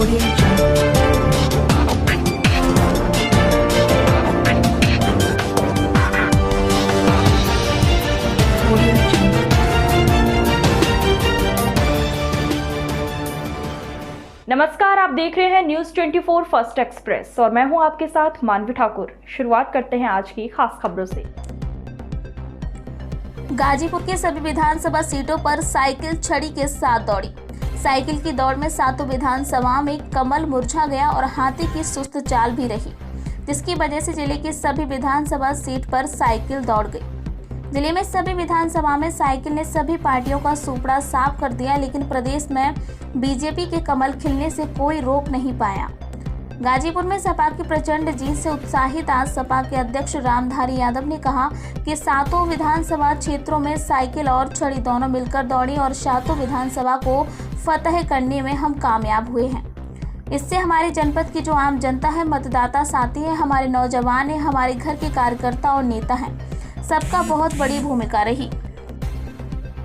नमस्कार, आप देख रहे हैं न्यूज 24 फर्स्ट एक्सप्रेस और मैं हूं आपके साथ मानवी ठाकुर। शुरुआत करते हैं आज की खास खबरों से। गाजीपुर के सभी विधानसभा सीटों पर साइकिल छड़ी के साथ दौड़ी। साइकिल की दौड़ में सातों विधानसभा में कमल मुरझा गया और हाथी की सुस्त चाल भी रही, जिसकी वजह से जिले की सभी विधानसभा सीट पर साइकिल दौड़ गई। जिले में सभी विधानसभा में साइकिल ने सभी पार्टियों का सुपड़ा साफ कर दिया, लेकिन प्रदेश में बीजेपी के कमल खिलने से कोई रोक नहीं पाया। गाजीपुर में सपा की प्रचंड जीत से उत्साहित आज सपा के अध्यक्ष रामधारी यादव ने कहा कि सातों विधानसभा क्षेत्रों में साइकिल और छड़ी दोनों मिलकर दौड़ी और सातों विधानसभा को फतह करने में हम कामयाब हुए हैं। इससे हमारे जनपद की जो आम जनता है, मतदाता साथी है, हमारे नौजवान है, हमारे घर के कार्यकर्ता और नेता हैं, सबका बहुत बड़ी भूमिका रही।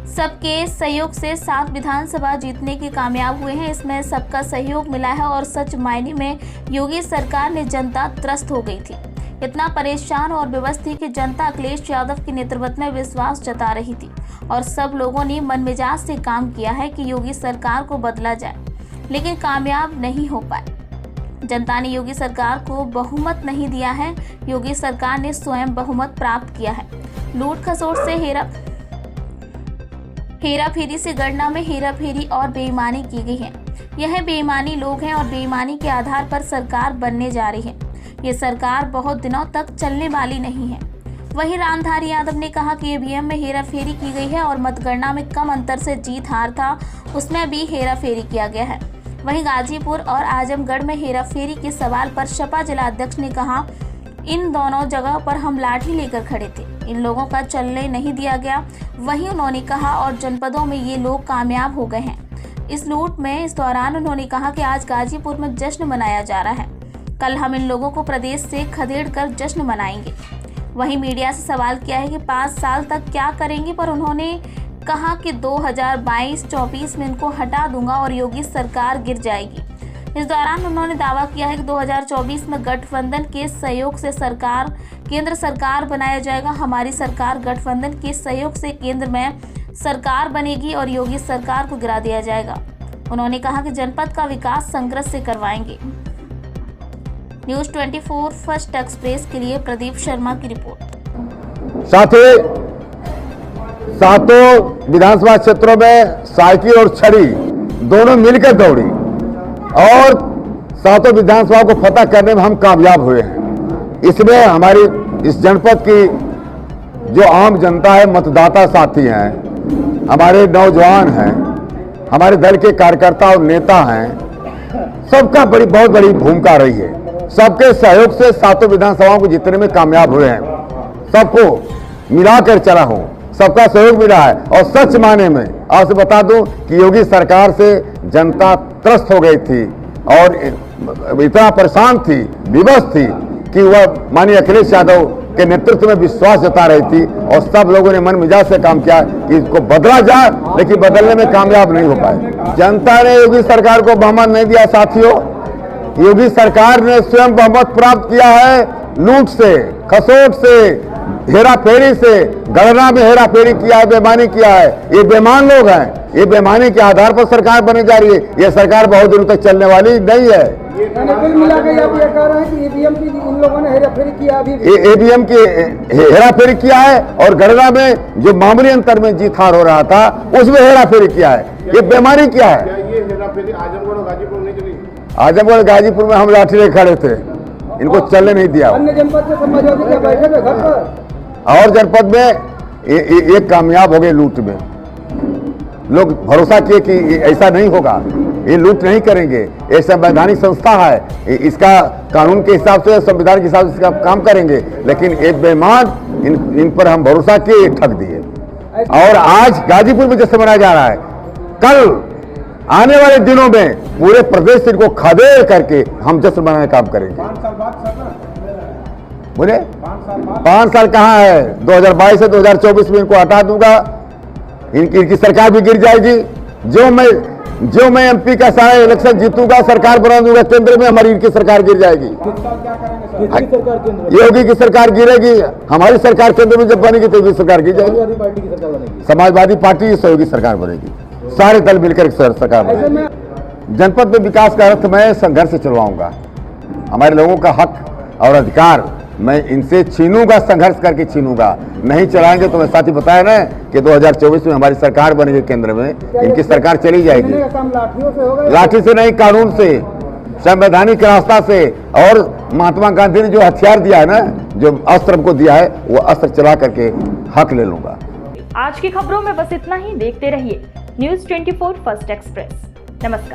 सबके सहयोग से 7 विधानसभा जीतने के कामयाब हुए हैं। इसमें सबका सहयोग मिला है और सच मायने में योगी सरकार ने जनता त्रस्त हो गई थी। इतना परेशान और विवश थी कि जनता अखिलेश यादव के नेतृत्व में विश्वास जता रही थी और सब लोगों ने मन मिजाज से काम किया है कि योगी सरकार को बदला जाए, लेकिन कामयाब नहीं हो पाए। जनता ने योगी सरकार को बहुमत नहीं दिया है, योगी सरकार ने स्वयं बहुमत प्राप्त किया है। लूट खसोट से हेरा फेरी से गणना में हेरा फेरी और बेईमानी की गई है। यह बेईमानी लोग हैं और बेईमानी के आधार पर सरकार बनने जा रही है। ये सरकार बहुत दिनों तक चलने वाली नहीं है। वहीं रामधारी यादव ने कहा कि ईवीएम में हेरा फेरी की गई है और मतगणना में कम अंतर से जीत हार था, उसमें भी हेरा फेरी किया गया है। वहीं गाजीपुर और आजमगढ़ में हेरा फेरी के सवाल पर सपा जिला अध्यक्ष ने कहा, इन दोनों जगह पर हम लाठी लेकर खड़े थे, इन लोगों का चलने नहीं दिया गया। वहीं उन्होंने कहा और जनपदों में ये लोग कामयाब हो गए हैं इस लूट में। इस दौरान उन्होंने कहा कि आज गाजीपुर में जश्न मनाया जा रहा है, कल हम इन लोगों को प्रदेश से खदेड़ कर जश्न मनाएंगे। वहीं मीडिया से सवाल किया है कि 5 साल तक क्या करेंगे, पर उन्होंने कहा कि 2022-24 में इनको हटा दूंगा और योगी सरकार गिर जाएगी। इस दौरान उन्होंने दावा किया है कि 2024 में गठबंधन के सहयोग से केंद्र सरकार बनाया जाएगा। हमारी सरकार गठबंधन के सहयोग से केंद्र में सरकार बनेगी और योगी सरकार को गिरा दिया जाएगा। उन्होंने कहा कि जनपद का विकास संघर्ष से करवाएंगे। न्यूज 24 फर्स्ट एक्सप्रेस के लिए प्रदीप शर्मा की रिपोर्ट। सातों विधानसभा क्षेत्रों में साइकिल और छड़ी दोनों मिलकर दौड़ी और सातों विधानसभा को फतह करने में हम कामयाब हुए हैं। इसमें हमारी इस जनपद की जो आम जनता है, मतदाता साथी हैं, हमारे नौजवान हैं, हमारे दल के कार्यकर्ता और नेता हैं, सबका बहुत बड़ी भूमिका रही है। सबके सहयोग से सातों विधानसभाओं को जीतने में कामयाब हुए हैं। सबको मिलाकर चला हूं, सबका सहयोग मिला है और सच माने में आपसे बता दूं कि योगी सरकार से जनता त्रस्त हो गई थी और इतना परेशान थी, विवश थी कि वह माननीय अखिलेश यादव के नेतृत्व में विश्वास जता रही थी और सब लोगों ने मन मिजाज से काम किया कि इसको बदला जाए, लेकिन बदलने में कामयाब नहीं हो पाए। जनता ने योगी सरकार को बहुमत नहीं दिया साथियों। योगी सरकार ने स्वयं बहुमत प्राप्त किया है। लूट से, खसोट से, हेरा फेरी से, गणना में हेरा फेरी किया है, बेईमानी किया है। ये बेईमान लोग हैं। ये बेईमानी के आधार पर सरकार बनी जा रही है। ये सरकार बहुत दिनों तक चलने वाली नहीं है। कुल मिला के आप ये कह रहे हैं कि ईवीएम की इन लोगों ने हेरा फेरी किया, अभी ईवीएम की हेरा फेरी किया है और गणना में जो मामूली अंतर में जीत हार हो रहा था उसमें हेरा फेरी किया है। ये बेईमानी किया है। ये हेरा फेरी आजमगढ़ और गाजीपुर नहीं चली? आजमगढ़ गाजीपुर में हम लाठी लेकर खड़े थे, इनको चलने नहीं दिया। अन्य जनपद से समाजवादी क्या बैठे थे घर पर? और जनपद में ये कामयाब हो गए लूट में। लोग भरोसा किए कि ऐसा नहीं होगा, ये लूट नहीं करेंगे, ये संवैधानिक संस्था है, इसका कानून के हिसाब से, संविधान के हिसाब से इसका काम करेंगे। लेकिन एक बेईमान इन पर हम भरोसा किए, ठग दिए। और आज गाजीपुर में जैसे मनाया जा रहा है, कल आने वाले दिनों में पूरे प्रदेश से इनको खदेड़ करके हम जश्न मनाने का काम करेंगे। 5 साल बाद बोले 5 साल कहाँ है? 2022 से 2024 में इनको हटा दूंगा, इनकी सरकार भी गिर जाएगी। जो मैं जो मैं एमपी का सारा इलेक्शन जीतूंगा, सरकार बना दूंगा, केंद्र में हमारी इनकी सरकार गिर जाएगी। योगी की सरकार गिरेगी, हमारी सरकार केंद्र में जब बनेगी तो योगी सरकार गिर जाएगी। समाजवादी पार्टी सहयोगी सरकार बनेगी, सारे दल मिलकर सरकार बनेगी। जनपद में विकास का अर्थ मैं संघर्ष से चलवाऊंगा। हमारे लोगों का हक और अधिकार मैं इनसे छीनूंगा, संघर्ष करके छीनूंगा। नहीं चलाएंगे तो मैं साथ ही बताया ना कि 2024 में हमारी सरकार बनेगी, केंद्र में इनकी सरकार चली जाएगी। लाठी से नहीं, कानून से, संवैधानिक रास्ता से। और महात्मा गांधी ने जो हथियार दिया है ना, जो अस्त्र हमको दिया है, वो अस्त्र चला करके हक ले लूंगा। आज की खबरों में बस इतना ही। देखते रहिए News 24 फर्स्ट एक्सप्रेस। नमस्कार।